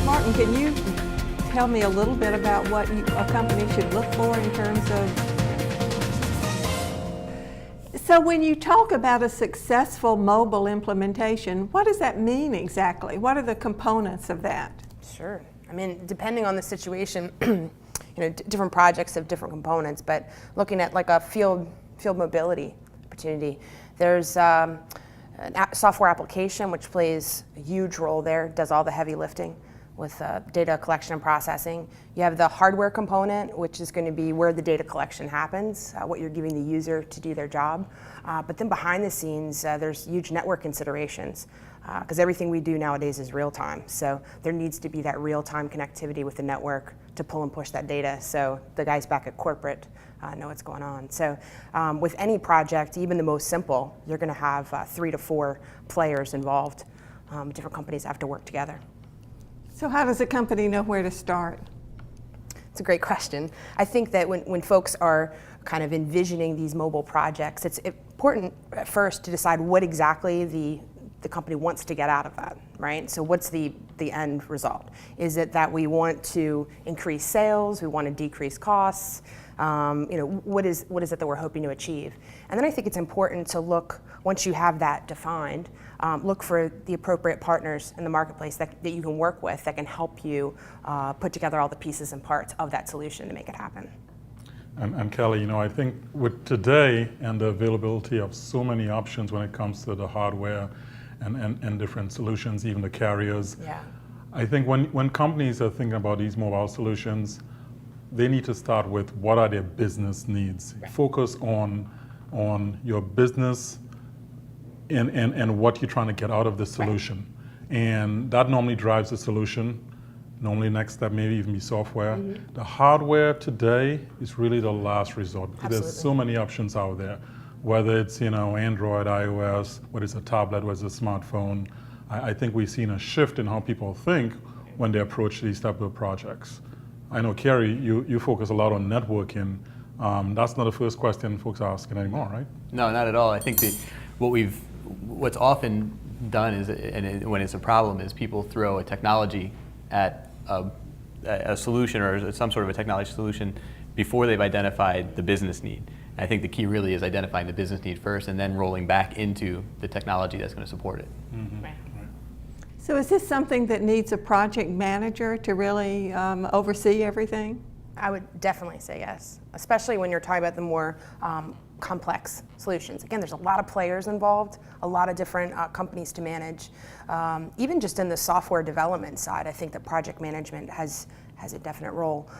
Martin, can you tell me a little bit about what a company should look for in terms of... So when you talk about a successful mobile implementation, what does that mean exactly? What are the components of that? Sure. I mean, depending on the situation, different projects have different components, but looking at like a field mobility opportunity, there's a software application which plays a huge role there, does all the heavy lifting with data collection and processing. You have the hardware component, which is going to be where the data collection happens, what you're giving the user to do their job. But then behind the scenes, there's huge network considerations, because everything we do nowadays is real time. So there needs to be that real time connectivity with the network to pull and push that data, so the guys back at corporate know what's going on. So with any project, even the most simple, you're going to have 3 to 4 players involved. Different companies have to work together. So how does a company know where to start? It's a great question. I think that when folks are kind of envisioning these mobile projects, it's important at first to decide what exactly the company wants to get out of that, right? So what's the end result? Is it that we want to increase sales, we want to decrease costs? What is it that we're hoping to achieve? And then I think it's important to look, once you have that defined, look for the appropriate partners in the marketplace that you can work with that can help you put together all the pieces and parts of that solution to make it happen. And Kelly, I think with today and the availability of so many options when it comes to the hardware and different solutions, even the carriers, yeah. I think when companies are thinking about these mobile solutions, they need to start with what are their business needs. Right. Focus on your business and what you're trying to get out of the solution. Right. And that normally drives the solution. Normally next step maybe even be software. Mm-hmm. The hardware today is really the last resort. Absolutely. There's so many options out there, whether it's Android, iOS, whether it's a tablet, whether it's a smartphone. I think we've seen a shift in how people think when they approach these type of projects. I know, Kerry, you focus a lot on networking. That's not the first question folks are asking anymore, right? No, not at all. I think what's often done is, and when it's a problem, is people throw a technology at a solution or some sort of a technology solution before they've identified the business need. And I think the key really is identifying the business need first and then rolling back into the technology that's going to support it. Mm-hmm. Right. So is this something that needs a project manager to really oversee everything? I would definitely say yes, especially when you're talking about the more complex solutions. Again, there's a lot of players involved, a lot of different companies to manage. Even just in the software development side, I think that project management has a definite role.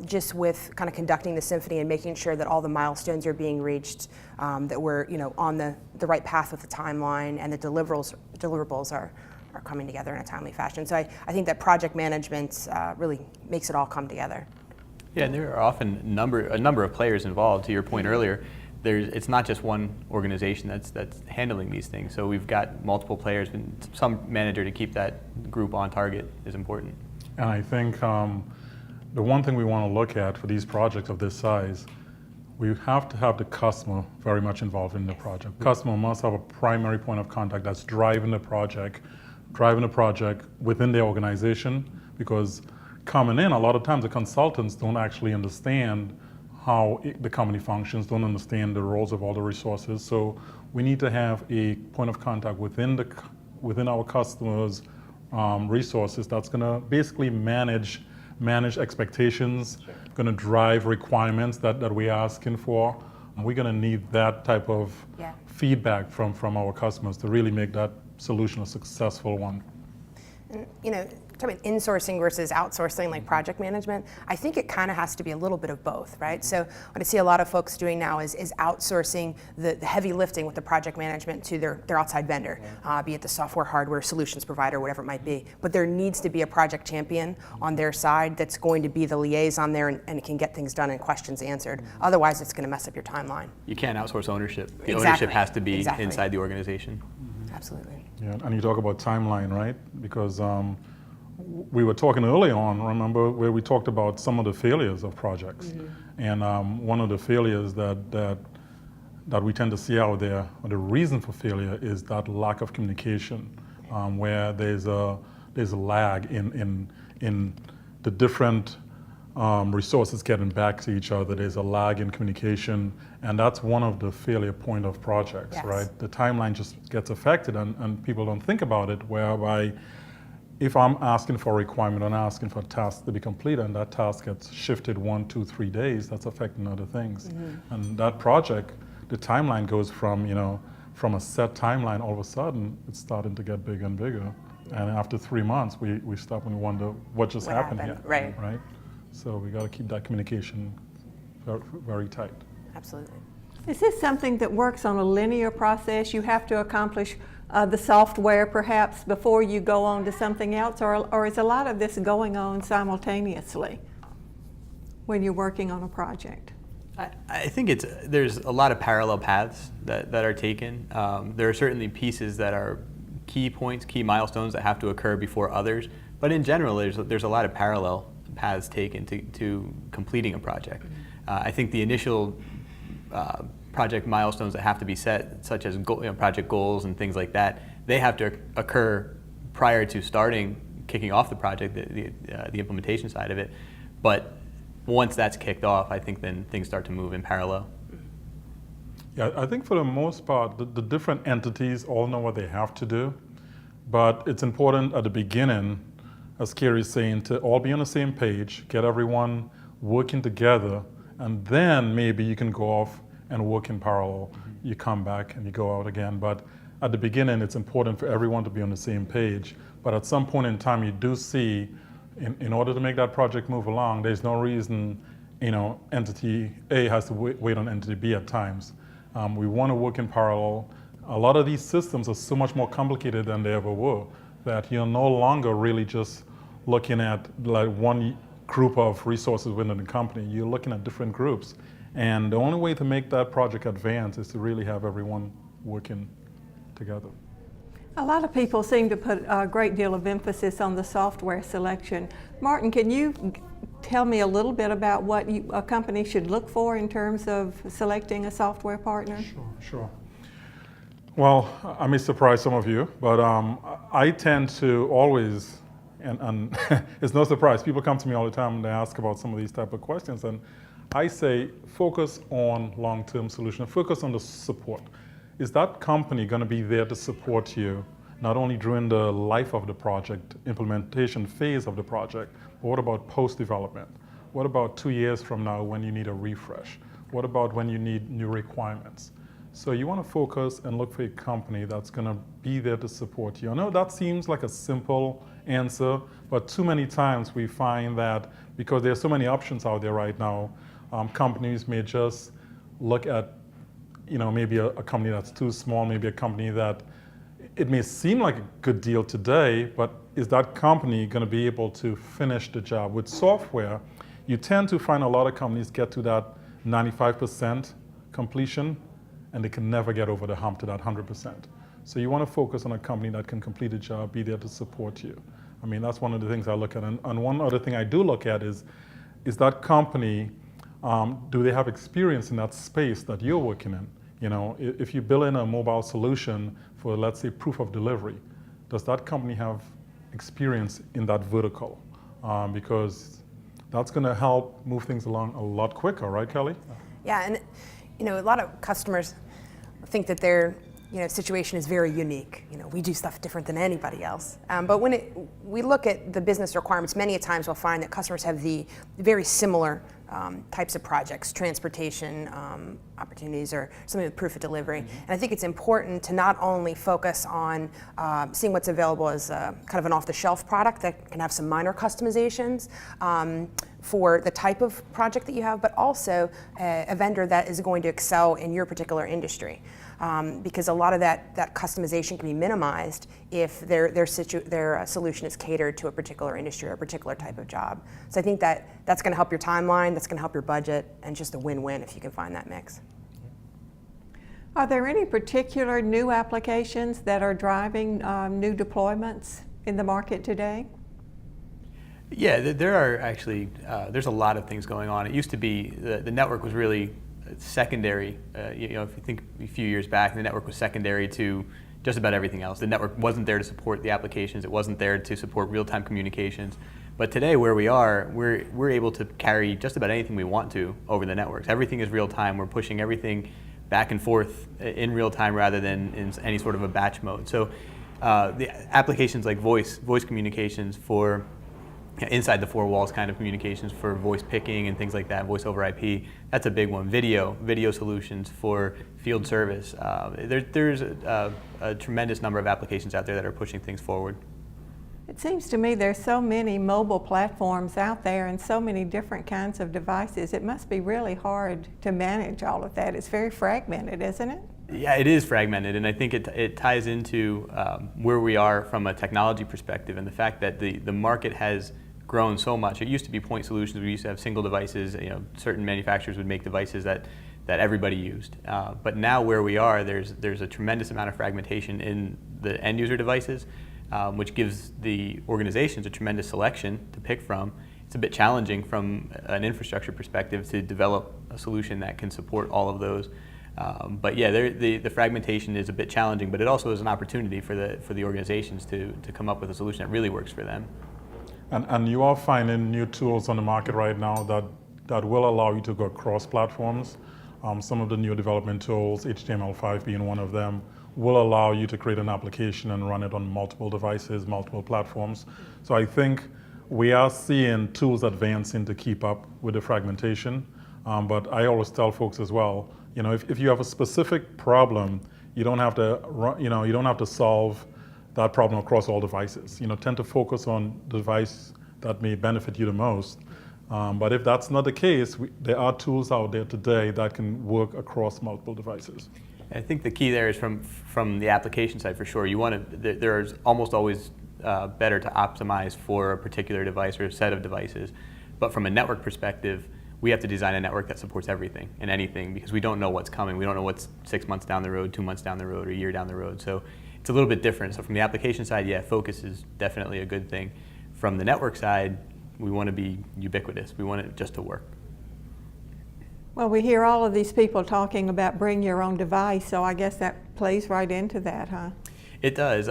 Just with kind of conducting the symphony and making sure that all the milestones are being reached, that we're on the right path with the timeline, and the deliverables are coming together in a timely fashion. So I think that project management really makes it all come together. Yeah, and there are often a number of players involved. To your point earlier, it's not just one organization that's handling these things. So we've got multiple players, and some manager to keep that group on target is important. And I think the one thing we want to look at for these projects of this size, we have to have the customer very much involved in the project. The customer must have a primary point of contact that's driving the project within their organization, because coming in, a lot of times the consultants don't actually understand how the company functions, don't understand the roles of all the resources. So we need to have a point of contact within our customers' resources that's going to basically manage expectations, going to drive requirements that we're asking for. And we're going to need that type of feedback from our customers to really make that solution a successful one. Talking about insourcing versus outsourcing, like project management, I think it kind of has to be a little bit of both, right? So what I see a lot of folks doing now is outsourcing the heavy lifting with the project management to their outside vendor, be it the software, hardware, solutions provider, whatever it might be. But there needs to be a project champion on their side that's going to be the liaison there and can get things done and questions answered. Otherwise, it's going to mess up your timeline. You can't outsource ownership. The Exactly. ownership has to be Exactly. inside the organization. Absolutely. Yeah, and you talk about timeline, right? Because we were talking early on, remember, where we talked about some of the failures of projects. Mm-hmm. And one of the failures that we tend to see out there, or the reason for failure, is that lack of communication, where there's there's a lag in the different resources getting back to each other. There's a lag in communication, and that's one of the failure point of projects, Yes. right? The timeline just gets affected, and people don't think about it, whereby if I'm asking for a requirement and asking for a task to be completed, and that task gets shifted 1, 2, 3 days, that's affecting other things. And that project, the timeline goes from, from a set timeline, all of a sudden, it's starting to get bigger and bigger. And after 3 months, we stop and wonder what just happened here. Right. So we got to keep that communication very, very tight. Absolutely. Is this something that works on a linear process? You have to accomplish the software perhaps before you go on to something else, or is a lot of this going on simultaneously when you're working on a project? I think there's a lot of parallel paths that are taken. There are certainly pieces that are key points, key milestones that have to occur before others, but in general there's a lot of parallel paths taken to completing a project. I think the initial project milestones that have to be set, such as project goals and things like that, they have to occur prior to kicking off the project, the implementation side of it. But once that's kicked off, I think then things start to move in parallel. Yeah, I think for the most part, the different entities all know what they have to do, but it's important at the beginning, as Kerry is saying, to all be on the same page, get everyone working together, and then maybe you can go off and work in parallel. You come back and you go out again. But at the beginning, it's important for everyone to be on the same page. But at some point in time, you do see, in order to make that project move along, there's no reason, entity A has to wait on entity B at times. We want to work in parallel. A lot of these systems are so much more complicated than they ever were, that you're no longer really just looking at like one group of resources within the company. You're looking at different groups. And the only way to make that project advance is to really have everyone working together. A lot of people seem to put a great deal of emphasis on the software selection. Martin, can you tell me a little bit about what a company should look for in terms of selecting a software partner? Sure. Well, I may surprise some of you, but I tend to always, and it's no surprise, people come to me all the time and they ask about some of these type of questions, and I say focus on long-term solution, focus on the support. Is that company going to be there to support you, not only during the life of the project, implementation phase of the project, but what about post-development? What about 2 years from now when you need a refresh? What about when you need new requirements? So you want to focus and look for a company that's going to be there to support you. I know that seems like a simple answer, but too many times we find that because there are so many options out there right now, companies may just look at, maybe a company that's too small, maybe a company that it may seem like a good deal today, but is that company going to be able to finish the job? With software, you tend to find a lot of companies get to that 95% completion, and they can never get over the hump to that 100%. So you want to focus on a company that can complete a job, be there to support you. I mean, that's one of the things I look at. And one other thing I do look at is that company, do they have experience in that space that you're working in? If you build in a mobile solution for, let's say, proof of delivery, does that company have experience in that vertical? Because that's going to help move things along a lot quicker, right, Kelly? Yeah, and a lot of customers think that their situation is very unique. We do stuff different than anybody else. But when we look at the business requirements, many a times we'll find that customers have the very similar types of projects, transportation opportunities, or something with proof of delivery. And I think it's important to not only focus on seeing what's available as kind of an off-the-shelf product that can have some minor customizations for the type of project that you have, but also a vendor that is going to excel in your particular industry. Because a lot of that customization can be minimized if their solution is catered to a particular industry or a particular type of job. So I think that's going to help your timeline, that's going to help your budget, and just a win-win if you can find that mix. Are there any particular new applications that are driving new deployments in the market today? Yeah, there are actually, there's a lot of things going on. It used to be, the network was really secondary. If you think a few years back, the network was secondary to just about everything else. The network wasn't there to support the applications. It wasn't there to support real-time communications. But today, where we are, we're able to carry just about anything we want to over the networks. Everything is real-time. We're pushing everything back and forth in real time rather than in any sort of a batch mode. So the applications like voice communications for inside the four walls kind of communications for voice picking and things like that, voice over IP, that's a big one. Video solutions for field service. There's a tremendous number of applications out there that are pushing things forward. It seems to me there's so many mobile platforms out there and so many different kinds of devices. It must be really hard to manage all of that. It's very fragmented, isn't it? Yeah, it is fragmented, and I think it ties into where we are from a technology perspective and the fact that the market has grown so much. It used to be point solutions. We used to have single devices. Certain manufacturers would make devices that everybody used. But now where we are, there's a tremendous amount of fragmentation in the end user devices, which gives the organizations a tremendous selection to pick from. It's a bit challenging from an infrastructure perspective to develop a solution that can support all of those. But yeah, the fragmentation is a bit challenging, but it also is an opportunity for the organizations to come up with a solution that really works for them. And you are finding new tools on the market right now that will allow you to go across platforms. Some of the new development tools, HTML5 being one of them, will allow you to create an application and run it on multiple devices, multiple platforms. So I think we are seeing tools advancing to keep up with the fragmentation. But I always tell folks as well, if you have a specific problem, you don't have to solve that problem across all devices. Tend to focus on the device that may benefit you the most. But if that's not the case, there are tools out there today that can work across multiple devices. I think the key there is from the application side for sure. There's almost always better to optimize for a particular device or a set of devices. But from a network perspective, we have to design a network that supports everything and anything because we don't know what's coming. We don't know what's 6 months down the road, 2 months down the road, or a year down the road. So it's a little bit different. So from the application side, yeah, focus is definitely a good thing. From the network side, we want to be ubiquitous. We want it just to work. Well, we hear all of these people talking about bring your own device, so I guess that plays right into that, huh? It does.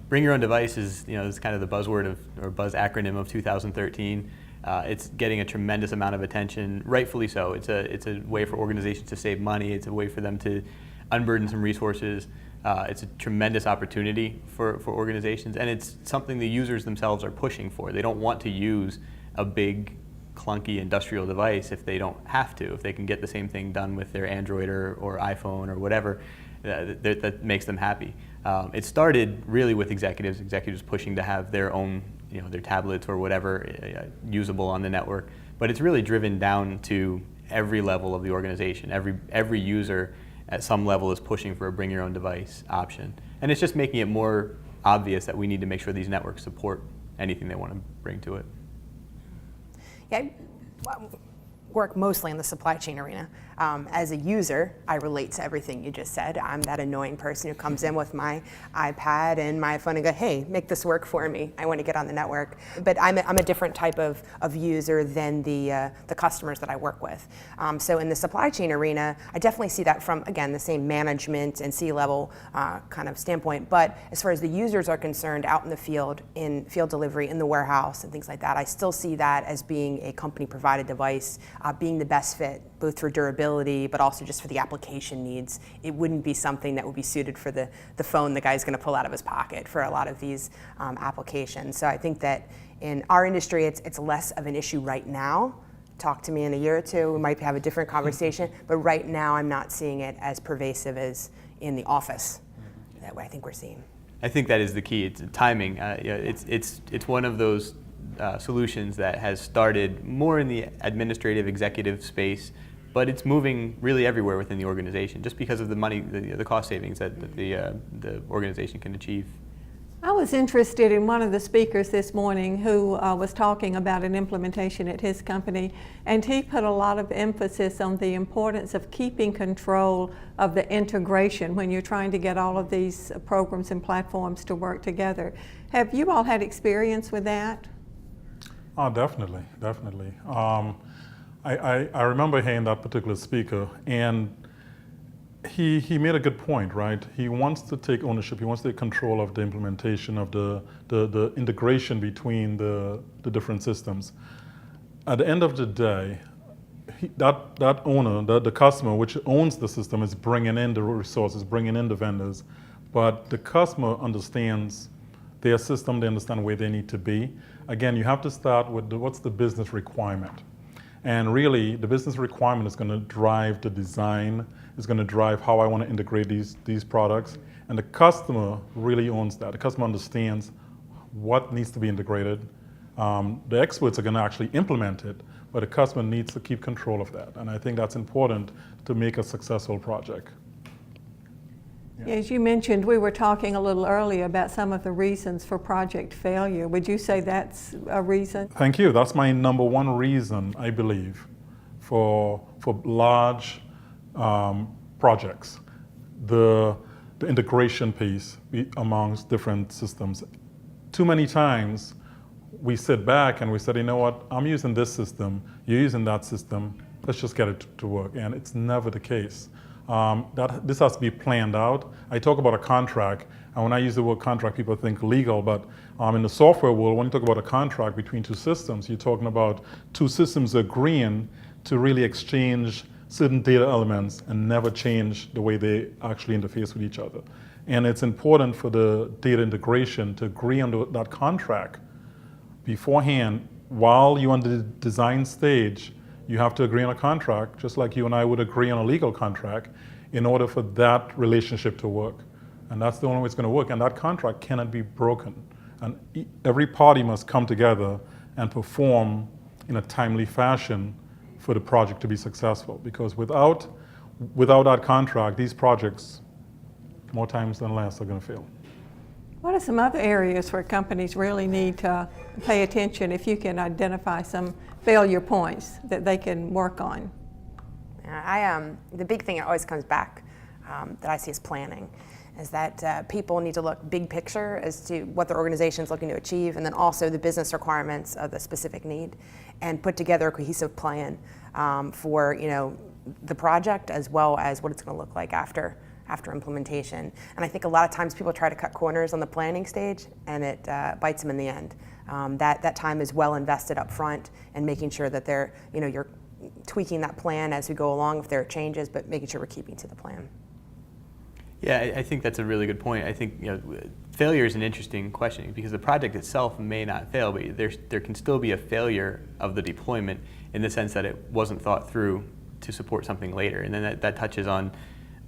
Bring your own device is kind of the buzzword or buzz acronym of 2013. It's getting a tremendous amount of attention, rightfully so. It's a way for organizations to save money. It's a way for them to unburden some resources. It's a tremendous opportunity for organizations, and it's something the users themselves are pushing for. They don't want to use a big, clunky industrial device if they don't have to. If they can get the same thing done with their Android or iPhone or whatever, that makes them happy. It started really with executives pushing to have their own, their tablets or whatever usable on the network. But it's really driven down to every level of the organization. Every user at some level is pushing for a bring your own device option. And it's just making it more obvious that we need to make sure these networks support anything they want to bring to it. Yeah, I work mostly in the supply chain arena. As a user, I relate to everything you just said. I'm that annoying person who comes in with my iPad and my phone and go, hey, make this work for me. I want to get on the network. But I'm a different type of user than the customers that I work with. So in the supply chain arena, I definitely see that from, again, the same management and C-level kind of standpoint. But as far as the users are concerned, out in the field, in field delivery, in the warehouse, and things like that, I still see that as being a company-provided device, being the best fit, both for durability, but also just for the application needs. It wouldn't be something that would be suited for the phone the guy's going to pull out of his pocket for a lot of these applications. So I think that in our industry, it's less of an issue right now. Talk to me in a year or two, we might have a different conversation, but right now I'm not seeing it as pervasive as in the office that way I think we're seeing. I think that is the key. It's timing. It's one of those solutions that has started more in the administrative executive space, but it's moving really everywhere within the organization just because of the money, the cost savings that the organization can achieve. I was interested in one of the speakers this morning who was talking about an implementation at his company, and he put a lot of emphasis on the importance of keeping control of the integration when you're trying to get all of these programs and platforms to work together. Have you all had experience with that? Oh, definitely. I remember hearing that particular speaker, and he made a good point, right? He wants to take ownership. He wants to take control of the implementation of the integration between the different systems. At the end of the day, that owner, the customer, which owns the system, is bringing in the resources, bringing in the vendors, but the customer understands their system, they understand where they need to be. Again, you have to start with what's the business requirement. And really, the business requirement is going to drive the design, is going to drive how I want to integrate these products. And the customer really owns that. The customer understands what needs to be integrated. The experts are going to actually implement it, but the customer needs to keep control of that. And I think that's important to make a successful project. Yeah, as you mentioned, we were talking a little earlier about some of the reasons for project failure. Would you say that's a reason? Thank you. That's my number one reason, I believe, for large projects. The integration piece amongst different systems. Too many times we sit back and we said, you know what, I'm using this system, you're using that system, let's just get it to work. And it's never the case. This has to be planned out. I talk about a contract, and when I use the word contract, people think legal, but in the software world, when you talk about a contract between two systems, you're talking about two systems agreeing to really exchange certain data elements and never change the way they actually interface with each other. And it's important for the data integration to agree on that contract beforehand. While you're on the design stage, you have to agree on a contract, just like you and I would agree on a legal contract, in order for that relationship to work. And that's the only way it's going to work. And that contract cannot be broken. And every party must come together and perform in a timely fashion for the project to be successful. Because without that contract, these projects, more times than less, are going to fail. What are some other areas where companies really need to pay attention if you can identify some failure points that they can work on? The big thing that always comes back that I see is planning, is that people need to look big picture as to what their organization is looking to achieve, and then also the business requirements of the specific need, and put together a cohesive plan for the project as well as what it's going to look like after implementation. And I think a lot of times people try to cut corners on the planning stage, and it bites them in the end. That time is well invested up front, and making sure that you're tweaking that plan as we go along if there are changes, but making sure we're keeping to the plan. Yeah, I think that's a really good point. I think failure is an interesting question, because the project itself may not fail, but there can still be a failure of the deployment in the sense that it wasn't thought through to support something later. And then that touches on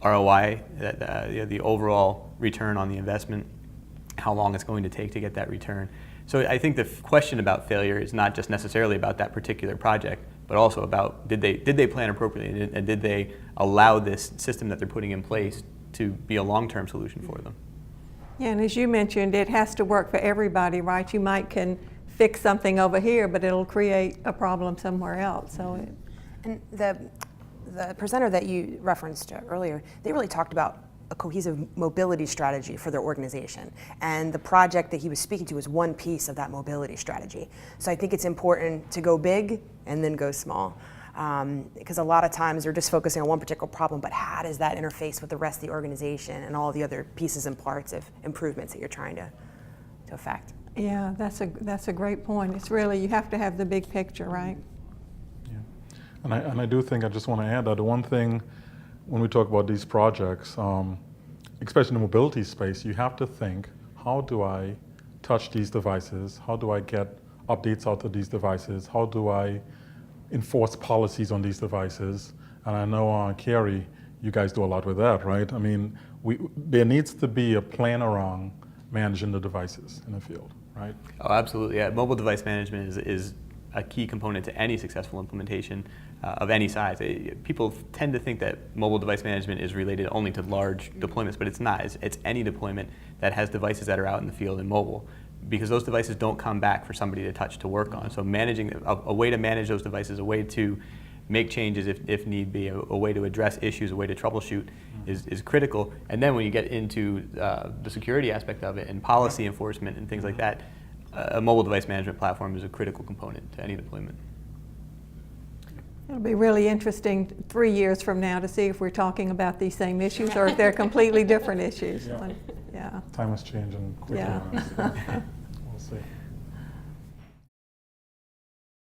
ROI, the overall return on the investment, how long it's going to take to get that return. So I think the question about failure is not just necessarily about that particular project, but also about did they plan appropriately, and did they allow this system that they're putting in place to be a long-term solution for them. Yeah, and as you mentioned, it has to work for everybody, right? You can fix something over here, but it'll create a problem somewhere else. So, and the presenter that you referenced earlier, they really talked about a cohesive mobility strategy for their organization. And the project that he was speaking to was one piece of that mobility strategy. So I think it's important to go big and then go small. Because a lot of times they're just focusing on one particular problem, but how does that interface with the rest of the organization and all the other pieces and parts of improvements that you're trying to affect? yeah, that's a great point. It's really, you have to have the big picture, right? Yeah. And I do think, I just want to add that the one thing when we talk about these projects, especially in the mobility space, you have to think, how do I touch these devices? How do I get updates out to these devices? How do I enforce policies on these devices? And I know, Kerry, you guys do a lot with that, right? I mean, there needs to be a plan around managing the devices in the field, right? Oh, absolutely. Yeah. Mobile device management is a key component to any successful implementation of any size. People tend to think that mobile device management is related only to large deployments, but it's not. It's any deployment that has devices that are out in the field and mobile, because those devices don't come back for somebody to touch to work on. So managing a way to manage those devices, a way to make changes if need be, a way to address issues, a way to troubleshoot is critical. And then when you get into the security aspect of it and policy enforcement and things like that, a mobile device management platform is a critical component to any deployment. It'll be really interesting 3 years from now to see if we're talking about these same issues or if they're completely different issues. Yeah. Yeah. Time is changing quickly. Yeah. We'll see.